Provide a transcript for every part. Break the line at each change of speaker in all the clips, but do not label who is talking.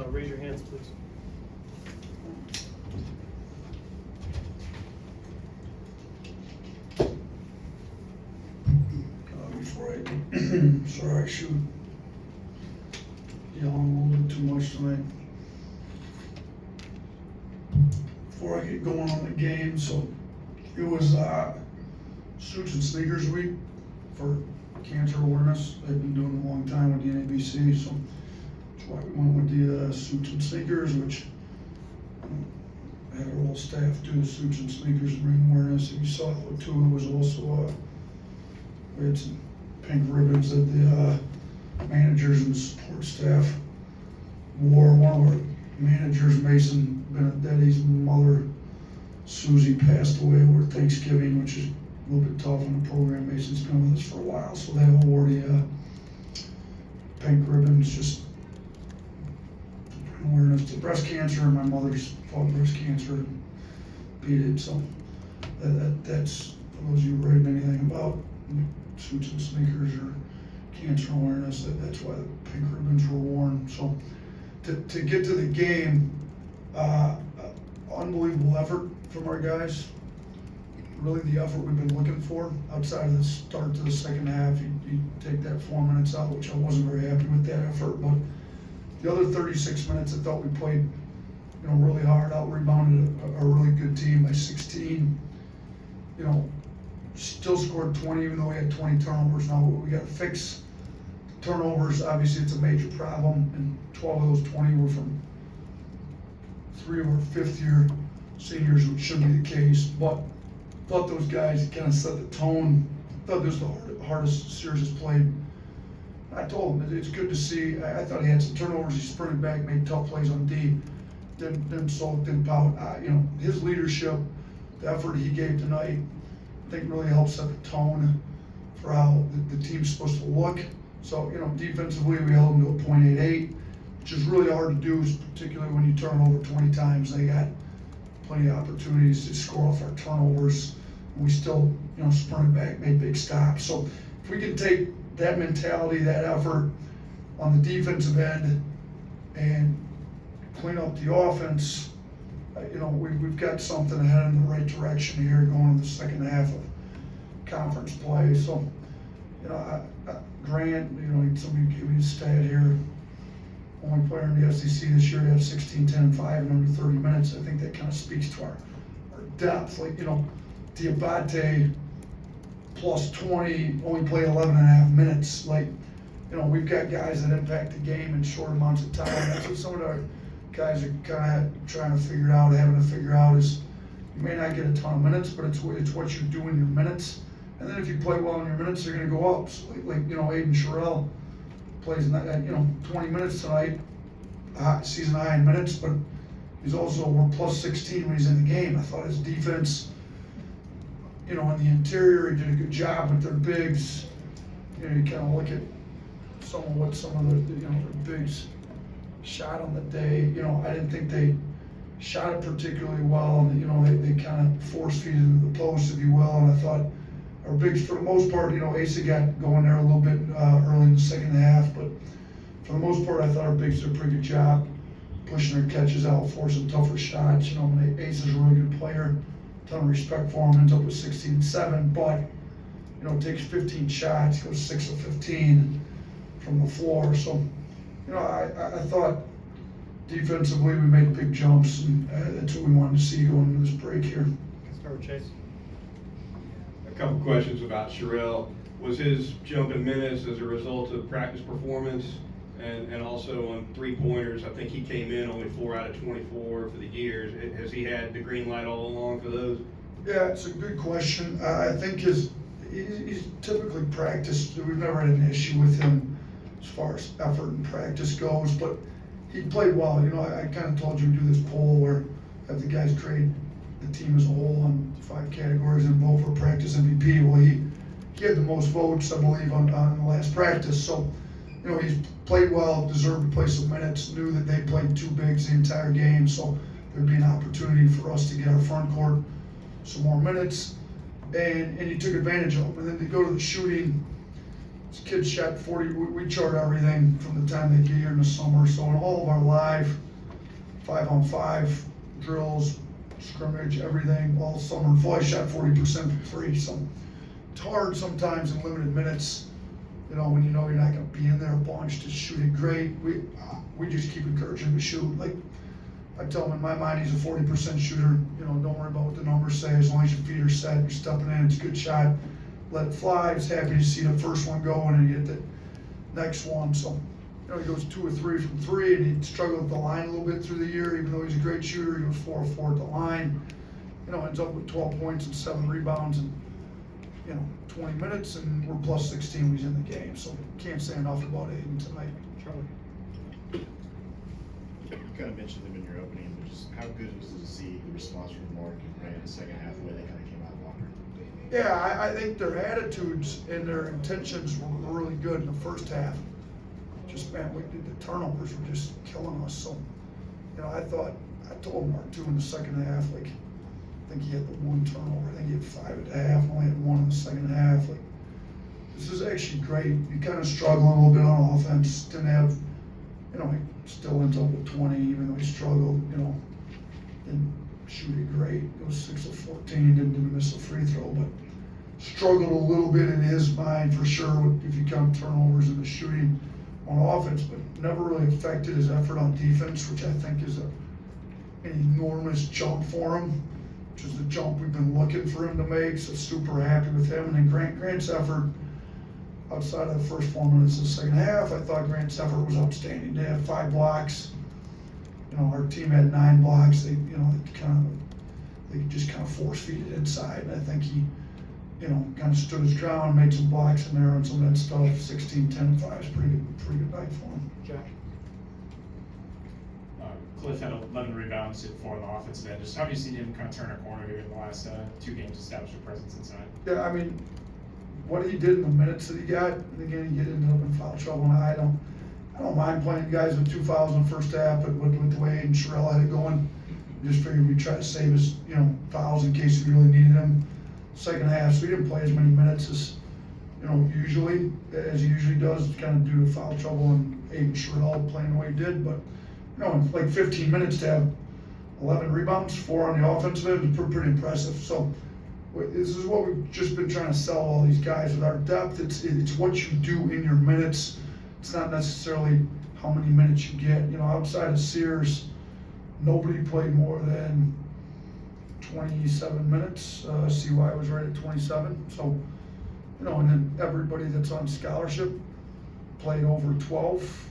raise your hands, please.
Before sorry, I shoot yelling a little bit too much tonight. Before I get going on the game, so it was Suits and Sneakers Week for cancer awareness. They've been doing it a long time with the NABC, so that's why we went with the Suits and Sneakers, which had our whole staff do Suits and Sneakers to bring awareness. If you saw it too, it was also we had some pink ribbons that the managers and support staff wore. One of our managers, Mason Benedett's mother, Susie, passed away over Thanksgiving, which is a little bit tough on the program. Mason's been with us for a while, so they all wore the pink ribbons, just awareness to breast cancer. My mother's fought breast cancer and beat it, so that's, for those of you who read anything about Suits and Sneakers or cancer awareness, that's why the pink ribbons were worn. So to get to the game, unbelievable effort from our guys. Really the effort we've been looking for outside of the start to the second half. You take that 4 minutes out, which I wasn't very happy with that effort, but the other 36 minutes I thought we played really hard, out-rebounded a really good team by 16. Still scored 20 even though we had 20 turnovers. Now we got to fix turnovers. Obviously it's a major problem, and 12 of those 20 were from 3 of our fifth-year seniors, which shouldn't be the case, but I thought those guys kind of set the tone. I thought this was the hardest series has played. I told him it's good to see. I thought he had some turnovers. He sprinted back, made tough plays on D. Didn't sulk, didn't pout. His leadership, the effort he gave tonight, I think really helped set the tone for how the team's supposed to look. So, defensively we held them to a .88, which is really hard to do, particularly when you turn over 20 times. They got plenty of opportunities to score off our turnovers. And we still, sprinted back, made big stops. So if we can take that mentality, that effort on the defensive end and clean up the offense, we've got something ahead in the right direction here going into the second half of conference play. So, Grant, somebody gave me a stat here. Only player in the SEC this year to have 16, 10, and 5 in under 30 minutes. I think that kind of speaks to our depth. Diabate plus 20, only played 11 and a half minutes. We've got guys that impact the game in short amounts of time. That's what some of our guys are kind of trying to figure out, having to figure out is you may not get a ton of minutes, but it's what you do in your minutes. And then if you play well in your minutes, they're going to go up. So Aiden Sherrill plays 20 minutes tonight, season high in minutes, but he's also plus 16 when he's in the game. I thought his defense, in the interior, he did a good job with their bigs. You kind of look at some of the bigs shot on the day. I didn't think they shot it particularly well, and they kind of force-feeded into the post, if you will. And I thought our bigs, for the most part, Asa got going there a little bit early in the second half, but for the most part, I thought our bigs did a pretty good job pushing their catches out, forcing tougher shots. Ace is a really good player, ton of respect for him. Ends up with 16-7, but takes 15 shots, goes 6 of 15 from the floor. So, I thought defensively we made big jumps, and that's what we wanted to see going into this break here.
Start with Chase.
A couple questions about Sherrill. Was his jump in minutes as a result of practice performance, and also on three-pointers? I think he came in only 4 out of 24 for the year. Has he had the green light all along for those?
Yeah, it's a good question. I think he's typically practiced. We've never had an issue with him as far as effort and practice goes, but he played well. I kind of told you we do this poll where have the guys grade the team as a whole on 5 categories and vote for practice MVP. Well, he had the most votes, I believe, on the last practice. So, he's played well, deserved to play some minutes, knew that they played 2 bigs the entire game, so there'd be an opportunity for us to get our front court some more minutes, and he took advantage of them. And then to go to the shooting, These kids shot 40, we chart everything from the time they get here in the summer, so in all of our live 5-on-5 drills, scrimmage, everything, all summer, Fly shot 40% from three, so it's hard sometimes in limited minutes, you know, when you know you're not gonna be in there a bunch to shoot it great. We just keep encouraging him to shoot. Like, I tell him in my mind he's a 40% shooter, you know, don't worry about what the numbers say, as long as your feet are set, you're stepping in, it's a good shot, let it fly. He's happy to see the first one go and then you get the next one, so. You know, he goes 2 or 3 from 3, and he struggled with the line a little bit through the year, even though he's a great shooter. He goes 4 of 4 at the line, you know, ends up with 12 points and 7 rebounds in, you know, 20 minutes, and we're plus 16 when he's in the game, so can't say enough about Aiden tonight.
Charlie.
You kind of mentioned them in your opening, but just how good was it to see the response from Mark and Ray in the second half, the way they kind of came out of the locker room?
Yeah, I think their attitudes and their intentions were really good in the first half. Just, man, the turnovers were just killing us. So, you know, I told Mark too in the second half, like, I think he had the 1 turnover. I think he had 5 at the half, only had 1 in the second half. Like, this is actually great. You kind of struggle a little bit on offense. Didn't have, you know, he still ends up with 20, even though he struggled, you know, didn't shoot it great. It was 6 of 14, didn't miss a free throw, but struggled a little bit in his mind for sure if you count turnovers and the shooting on offense, but never really affected his effort on defense, which I think is an enormous jump for him, which is the jump we've been looking for him to make, so super happy with him. And then Grant's effort, outside of the first 4 minutes of the second half, I thought Grant's effort was outstanding. They had 5 blocks, you know, our team had 9 blocks. They just kind of force feed it inside, and I think he, you know, kind of stood his ground, made some blocks in there and some of that stuff. 16, 10, 5 is pretty good night for him.
Jack.
Cliff had 11 rebounds, hit 4 on the offensive end. Just how have you seen him kind of turn a corner here in the last 2 games, establish a presence inside?
Yeah, I mean, what he did in the minutes that he got, and again, he ended up in foul trouble, and I don't mind playing guys with 2 fouls in the first half, but with the way Aiden Sherrill had it going, just figured we'd try to save his, you know, fouls in case we really needed them. Second half, so he didn't play as many minutes as, you know, as he usually does, kind of due to foul trouble and Aiden Sherrill playing the way he did. But, you know, in like 15 minutes to have 11 rebounds, 4 on the offensive end, is pretty impressive. So this is what we've just been trying to sell all these guys with our depth. It's what you do in your minutes. It's not necessarily how many minutes you get. You know, outside of Sears, nobody played more than 27 minutes. CY was right at 27. So, you know, and then everybody that's on scholarship played over 12.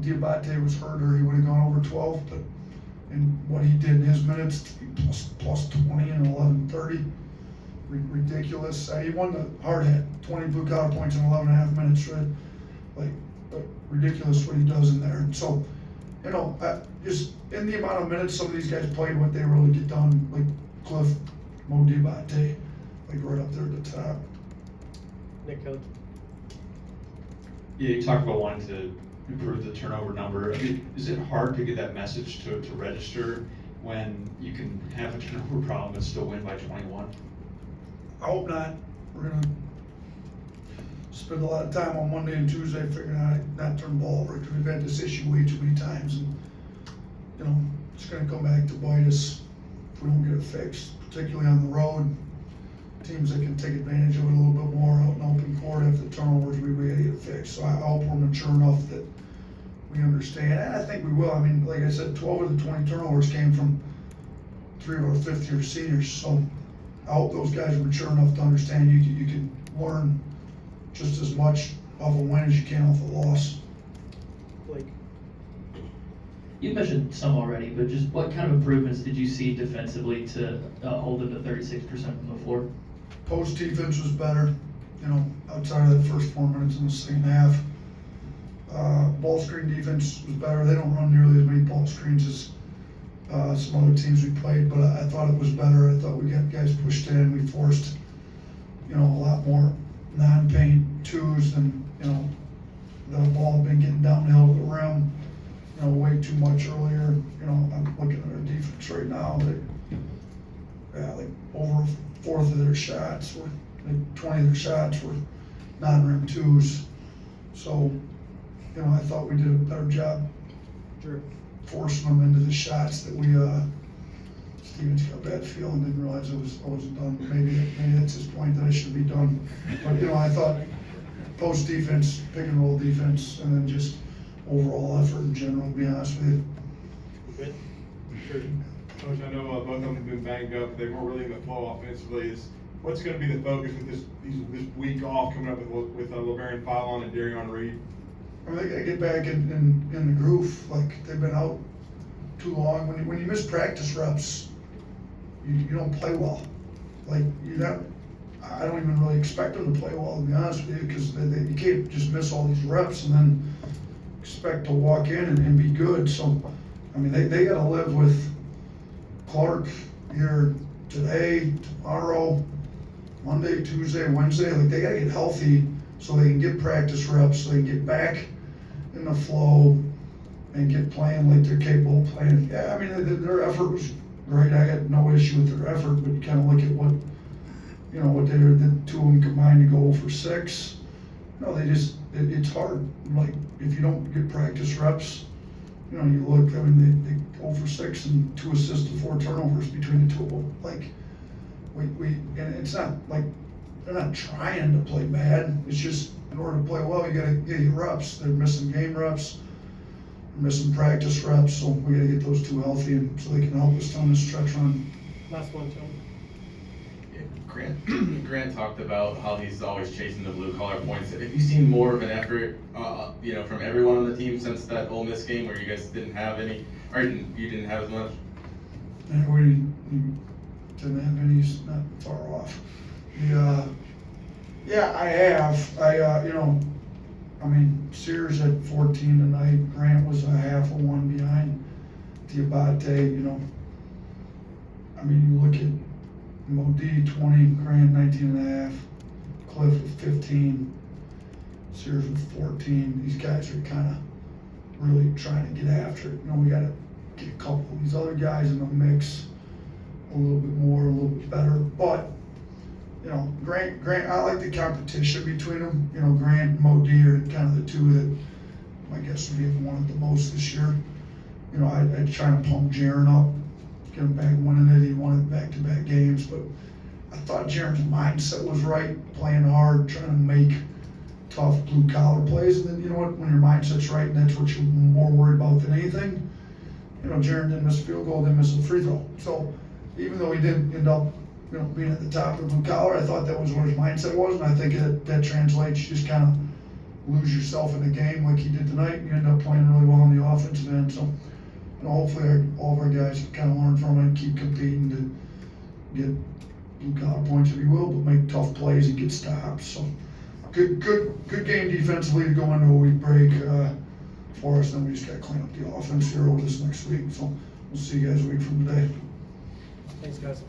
Diabate was hurt or he would have gone over 12, but in what he did in his minutes, plus 20 and 11:30, ridiculous. He won the hard hat, 20 blue collar points in 11 and a half minutes, right? Like, ridiculous what he does in there. And so, you know, just in the amount of minutes some of these guys played, what they really get done, like Cliff, Mo Diabate, like right up there at the top.
Nick Kelly.
Yeah, you talked about wanting to improve the turnover number. I mean, is it hard to get that message to register when you can have a turnover problem and still win by 21?
I hope not. We're gonna spend a lot of time on Monday and Tuesday figuring out how to not turn the ball over, because we've had this issue way too many times, and you know, it's gonna come back to bite us if we don't get it fixed, particularly on the road. Teams that can take advantage of it a little bit more out in open court after the turnovers, we gotta get it fixed. So I hope we're mature enough that we understand, and I think we will. I mean, like I said, 12 of the 20 turnovers came from 3 of our fifth-year seniors, so I hope those guys are mature enough to understand you can learn just as much off a win as you can off a loss.
Blake.
You mentioned some already, but just what kind of improvements did you see defensively to hold them to 36% from the floor?
Post defense was better, you know, outside of the first 4 minutes in the second half. Ball screen defense was better. They don't run nearly as many ball screens as some other teams we played, but I thought it was better. I thought we got guys pushed in. We forced, you know, a lot more non-paint twos than, you know, the ball had been getting downhill to the rim, you know, way too much earlier. You know, I'm looking at our defense right now. Like over a fourth of their shots were, like 20 of their shots were non-rim twos. So, you know, I thought we did a better job
True.
forcing them into the shots that we, Stevens got a bad feel and didn't realize I wasn't done. Maybe that's his point, that I should be done. But, you know, I thought post defense, pick and roll defense, and then just overall effort in general, to be honest with you.
Good. True.
Coach, I know both of them have been banged up. They weren't really in the flow offensively. What's going to be the focus with this week off coming up with LeBaron Fallon and Darion Reed?
I mean, they gotta get back in the groove. Like, they've been out too long. When you miss practice reps, you don't play well. Like, I don't even really expect them to play well, to be honest with you, because you can't just miss all these reps and then expect to walk in and be good. So, I mean, they gotta live with Clark here today, tomorrow, Monday, Tuesday, Wednesday. Like, they gotta get healthy so they can get practice reps, so they can get back in the flow and get playing like they're capable of playing. Yeah, I mean, their effort was great. I had no issue with their effort, but you kind of look at what they were, the two of them combined to go for 6. No, it's hard. Like, if you don't get practice reps, you know, you look, I mean, they go for 6 and 2 assists and 4 turnovers between the two of them. Like, and it's not like, they're not trying to play bad. It's just, in order to play well, you gotta get your reps. They're missing game reps, they're missing practice reps, so we gotta get those two healthy and so they can help us down this stretch run.
Last one, Tony.
Grant talked about how he's always chasing the blue collar points. Have you seen more of an effort, from everyone on the team since that Ole Miss game where you guys didn't have any, or you didn't have as much?
Yeah, we didn't have any, he's not far off. Yeah, I have. I mean, Sears had 14 tonight. Grant was a half of 1 behind. Diabate, I mean, you look at Modi 20, Grant 19 and a half, Cliff with 15, Sears with 14. These guys are kind of really trying to get after it. We got to get a couple of these other guys in the mix a little bit more, a little bit better. But, Grant, I like the competition between them. Grant and Modi are kind of the two that I guess would have wanted the most this year. I'd try to pump Jaren up, get him back winning it. He wanted back-to-back games, but I thought Jaren's mindset was right, playing hard, trying to make tough blue-collar plays. And then, you know what, when your mindset's right and that's what you're more worried about than anything, Jaren didn't miss a field goal, didn't miss a free throw. So even though he didn't end up being at the top of the blue collar, I thought that was where his mindset was, and I think that translates. You just kind of lose yourself in the game like he did tonight, and you end up playing really well on the offensive end. So, hopefully all of our guys can kind of learn from it and keep competing to get blue collar points, if you will, but make tough plays and get stops. So, good game defensively to go into a week break for us. Then we just got to clean up the offense here over this next week. So, we'll see you guys a week from today.
Thanks, guys.